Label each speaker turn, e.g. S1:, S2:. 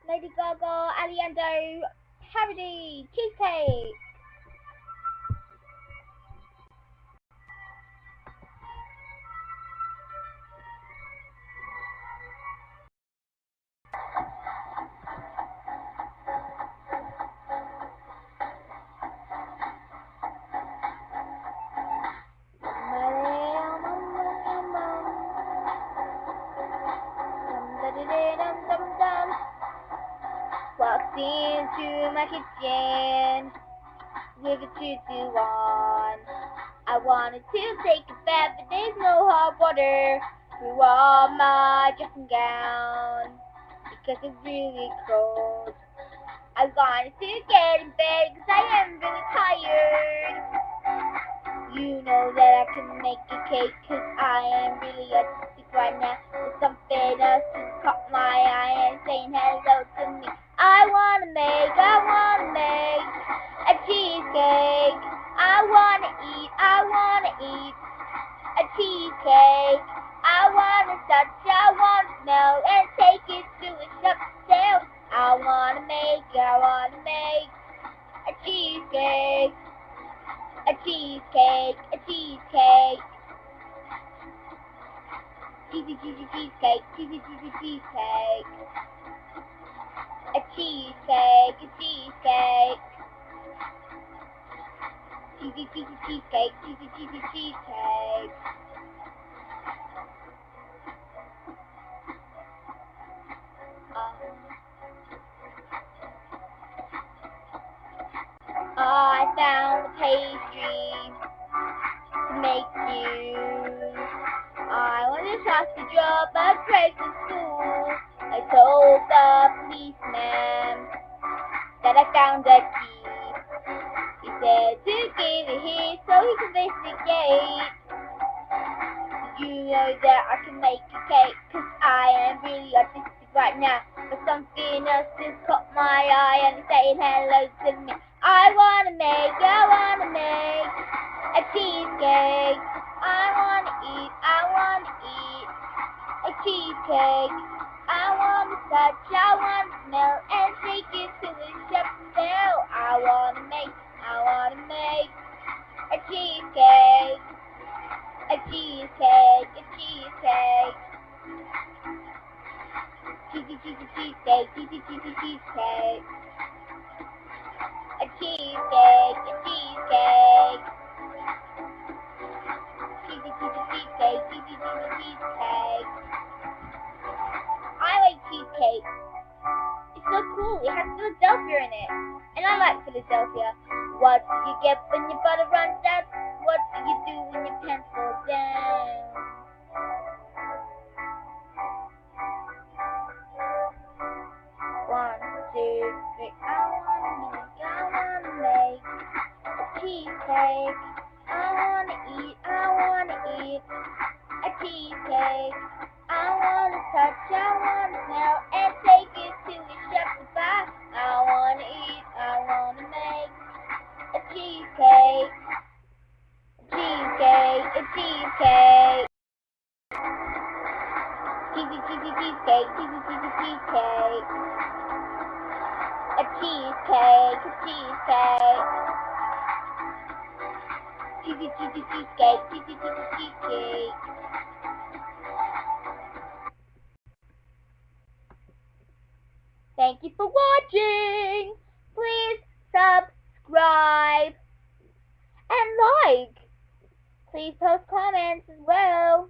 S1: Lady Gaga, Aliendo, Parody, Cheesecake. Walked into my kitchen with a tutu on. I wanted to take a bath, but there's no hot water through all my dressing gown because it's really cold. I wanted to get in bed because I am really tired. You know that I can make a cake because I am really autistic right now. But something else has caught my eye and saying hello to me. I wanna make a cheesecake. I wanna eat a cheesecake. I wanna touch, I wanna smell, and take it to a shop sale. I wanna make a cheesecake. A cheesecake, a cheesecake. Cheesy, cheesy cheesecake, cheesy, cheesy cheesecake. A cheesecake, a cheesecake. Cheesy, cheesy cheesecake, cheesy, cheesy cheesecake. I found a pastry to make you. I want to trust the job but break the school. I told the policeman that I found a key. He said to give it here so he can investigate. Did you know that I can make a cake? Cause I am really autistic right now. But something else just caught my eye and it's saying hello to me. I wanna make a cheesecake. I wanna eat a cheesecake. I wanna touch, I wanna smell, and take it to the shop sale. I wanna make a cheesecake. A cheesecake, a cheesecake. Cheesy, cheesy cheesecake, cheesy, cheesy cheesecake. A cheesecake, a cheesecake. Cheesy, cheesy cheesecake, cheesy, cheesy cheesecake. I like cheesecake. It's so cool. It has Philadelphia in it. And I like Philadelphia. What do you get when your butter runs out? What do you do when your pants fall down? One, two, three. I wanna make a cheesecake. I wanna eat a cheesecake. I wanna touch, I wanna smell, and take it to the shop to buy. I wanna make a cheesecake. A cheesecake. Cheesy, cheesy cheesecake, cheesy, cheesy cheesecake. A cheesecake, a cheesecake. Cheesy, cheesy cheesecake, cheesy, cheesy cheesecake. Thank you for watching. Please subscribe and like. Please post comments as well.